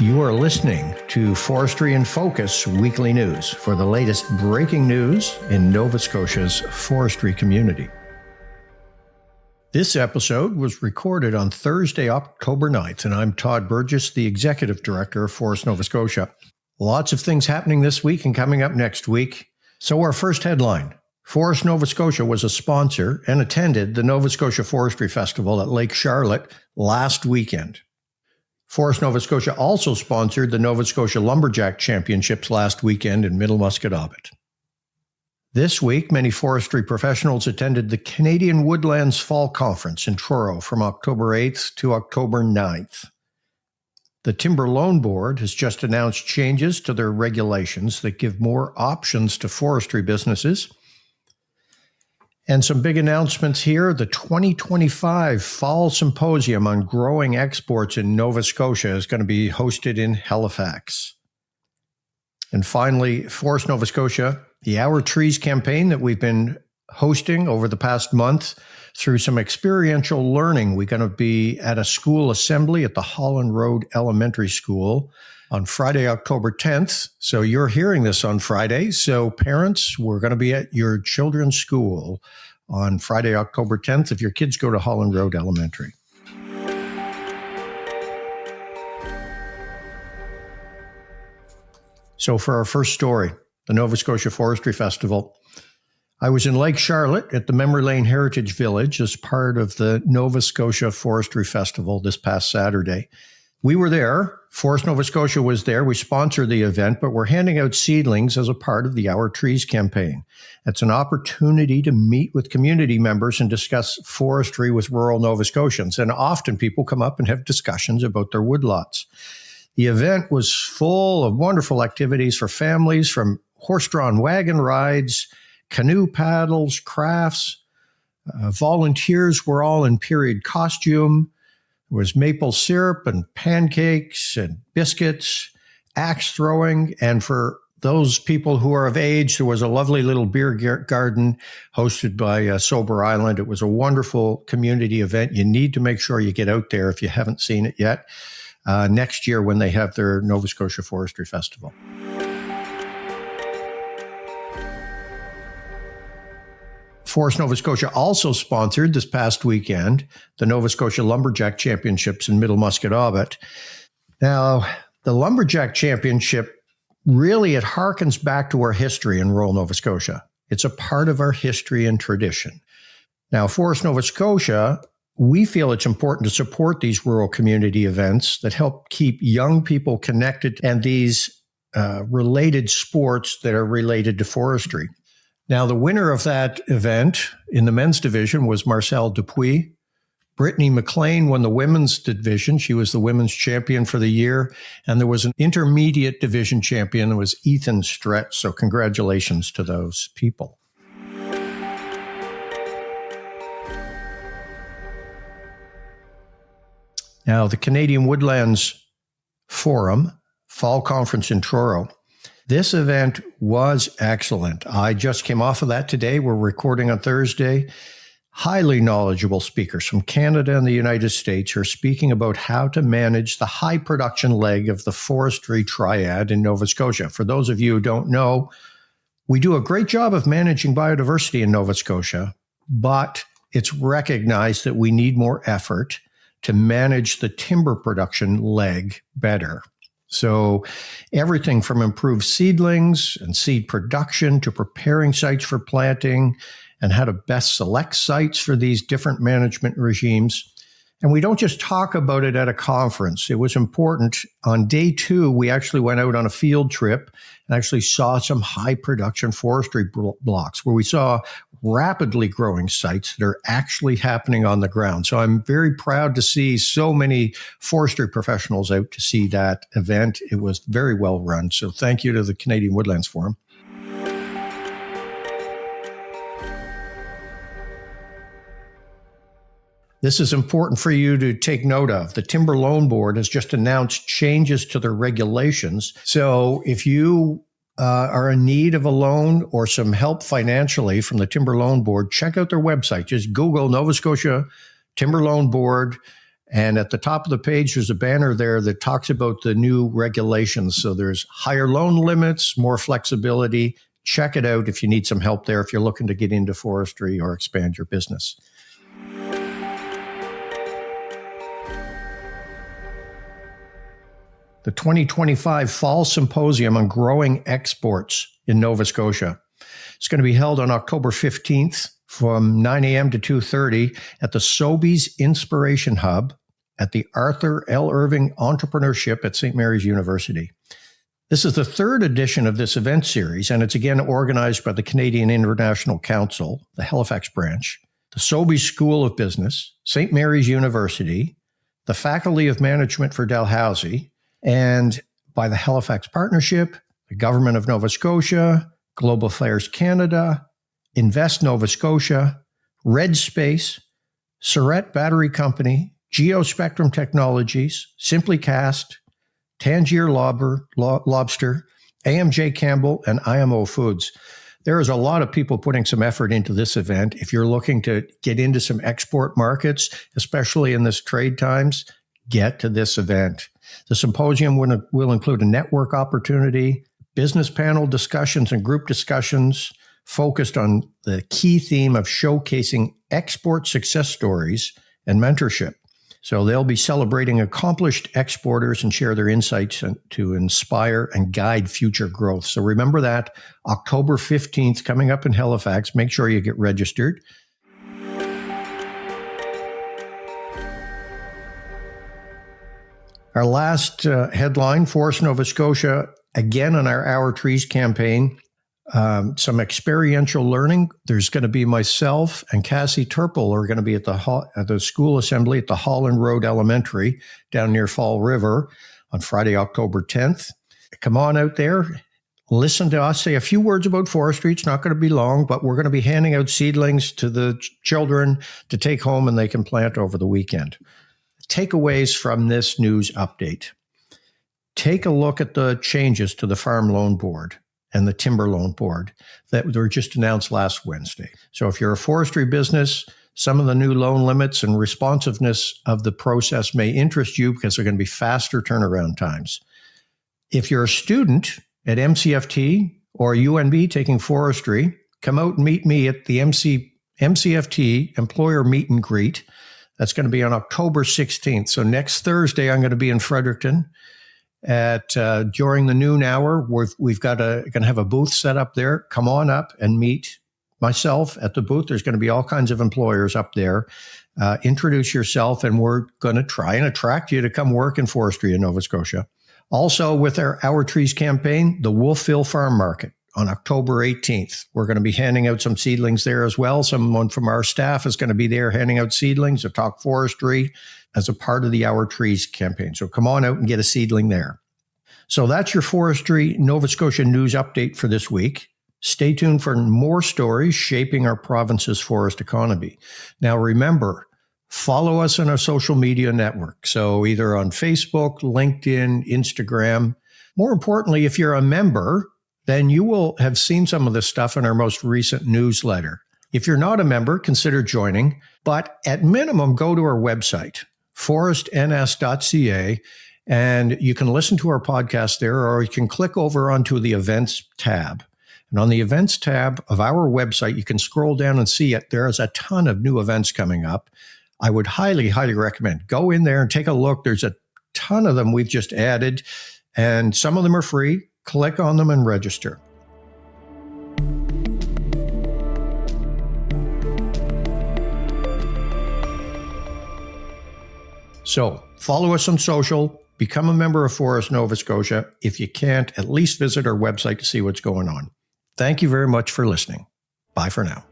You are listening to Forestry in Focus Weekly News for the latest breaking news in Nova Scotia's forestry community. This episode was recorded on Thursday, October 9th, and I'm Todd Burgess, the Executive Director of Forest Nova Scotia. Lots of things happening this week and coming up next week. So our first headline, Forest Nova Scotia was a sponsor and attended the Nova Scotia Forestry Festival at Lake Charlotte last weekend. Forest Nova Scotia also sponsored the Nova Scotia Lumberjack Championships last weekend in Middle Musquodoboit. This week, many forestry professionals attended the Canadian Woodlands Fall Conference in Truro from October 8th to October 9th. The Timber Loan Board has just announced changes to their regulations that give more options to forestry businesses. And some big announcements here. The 2025 Fall Symposium on Growing Exports in Nova Scotia is going to be hosted in Halifax. And finally, Forest Nova Scotia, the Our Trees campaign that we've been hosting over the past month through some experiential learning. We're going to be at a school assembly at the Holland Road Elementary School on Friday, October 10th. So you're hearing this on Friday. So parents, we're going to be at your children's school on Friday, October 10th, if your kids go to Holland Road Elementary. So for our first story, the Nova Scotia Forestry Festival. I was in Lake Charlotte at the Memory Lane Heritage Village as part of the Nova Scotia Forestry Festival this past Saturday. We were there. Forest Nova Scotia was there. We sponsored the event, but we're handing out seedlings as a part of the Our Trees campaign. It's an opportunity to meet with community members and discuss forestry with rural Nova Scotians. And often people come up and have discussions about their woodlots. The event was full of wonderful activities for families, from horse-drawn wagon rides, canoe paddles, crafts. Volunteers were all in period costume. There was maple syrup and pancakes and biscuits, axe throwing, and for those people who are of age, there was a lovely little beer garden hosted by Sober Island. It was a wonderful community event. You need to make sure you get out there if you haven't seen it yet next year when they have their Nova Scotia Forestry Festival. Forest Nova Scotia also sponsored this past weekend the Nova Scotia Lumberjack Championships in Middle Musquodoboit. Now, the Lumberjack Championship, really, it harkens back to our history in rural Nova Scotia. It's a part of our history and tradition. Now, Forest Nova Scotia, we feel it's important to support these rural community events that help keep young people connected and these related sports that are related to forestry. Now, the winner of that event in the men's division was Marcel Dupuis. Brittany McLean won the women's division. She was the women's champion for the year. And there was an intermediate division champion. It was Ethan Stretz. So congratulations to those people. Now, the Canadian Woodlands Forum Fall Conference in Truro. This event was excellent. I just came off of that today. We're recording on Thursday. Highly knowledgeable speakers from Canada and the United States are speaking about how to manage the high production leg of the forestry triad in Nova Scotia. For those of you who don't know, we do a great job of managing biodiversity in Nova Scotia, but it's recognized that we need more effort to manage the timber production leg better. So everything from improved seedlings and seed production to preparing sites for planting and how to best select sites for these different management regimes. And we don't just talk about it at a conference. It was important. On day 2, we actually went out on a field trip and actually saw some high production forestry blocks where we saw rapidly growing sites that are actually happening on the ground. So I'm very proud to see so many forestry professionals out to see that event. It was very well run. So thank you to the Canadian Woodlands Forum. This is important for you to take note of. The Timber Loan Board has just announced changes to their regulations. So if you are in need of a loan or some help financially from the Timber Loan Board, check out their website. Just Google Nova Scotia Timber Loan Board And at the top of the page, there's a banner there that talks about the new regulations. So there's higher loan limits, more flexibility. Check it out if you need some help there, if you're looking to get into forestry or expand your business. The 2025 Fall Symposium on Growing Exports in Nova Scotia. It's going to be held on October 15th from 9 a.m. to 2:30 at the Sobeys Inspiration Hub at the Arthur L. Irving Entrepreneurship at St. Mary's University. This is the third edition of this event series, and it's again organized by the Canadian International Council, the Halifax branch, the Sobeys School of Business, St. Mary's University, the Faculty of Management for Dalhousie, and by the Halifax Partnership, the Government of Nova Scotia, Global Affairs Canada, Invest Nova Scotia, Red Space, Surrett Battery Company, Geospectrum Technologies, Simply Cast, Tangier Lobster, AMJ Campbell, and IMO Foods. There is a lot of people putting some effort into this event. If you're looking to get into some export markets, especially in this trade times, get to this event. The symposium will include a network opportunity, business panel discussions and group discussions focused on the key theme of showcasing export success stories and mentorship. So they'll be celebrating accomplished exporters and share their insights to inspire and guide future growth. So remember that, October 15th, coming up in Halifax. Make sure you get registered. Our last headline, Forest Nova Scotia, again on our Our Trees campaign, some experiential learning. There's going to be myself and Cassie Turple are going to be at the school assembly at the Holland Road Elementary down near Fall River on Friday, October 10th. Come on out there, listen to us, say a few words about forestry. It's not going to be long, but we're going to be handing out seedlings to the children to take home and they can plant over the weekend. Takeaways from this news update. Take a look at the changes to the Farm Loan Board and the Timber Loan Board that were just announced last Wednesday. So if you're a forestry business, some of the new loan limits and responsiveness of the process may interest you because they're going to be faster turnaround times. If you're a student at MCFT or UNB taking forestry, come out and meet me at the MCFT Employer Meet and Greet. That's going to be on October 16th. So next Thursday, I'm going to be in Fredericton at during the noon hour. We've got going to have a booth set up there. Come on up and meet myself at the booth. There's going to be all kinds of employers up there. Introduce yourself, and we're going to try and attract you to come work in forestry in Nova Scotia. Also, with our Trees campaign, the Wolfville Farm Market on October 18th. We're going to be handing out some seedlings there as well. Someone from our staff is going to be there handing out seedlings to talk forestry as a part of the Our Trees campaign. So come on out and get a seedling there. So that's your Forestry Nova Scotia news update for this week. Stay tuned for more stories shaping our province's forest economy. Now remember, follow us on our social media network. So either on Facebook, LinkedIn, Instagram. More importantly, if you're a member, then you will have seen some of this stuff in our most recent newsletter. If you're not a member, consider joining. But at minimum, go to our website, forestns.ca, and you can listen to our podcast there, or you can click over onto the events tab. And on the events tab of our website, you can scroll down and see it. There is a ton of new events coming up. I would highly, highly recommend. Go in there and take a look. There's a ton of them we've just added, and some of them are free. Click on them and register. So follow us on social, become a member of Forest Nova Scotia. If you can't, at least visit our website to see what's going on. Thank you very much for listening. Bye for now.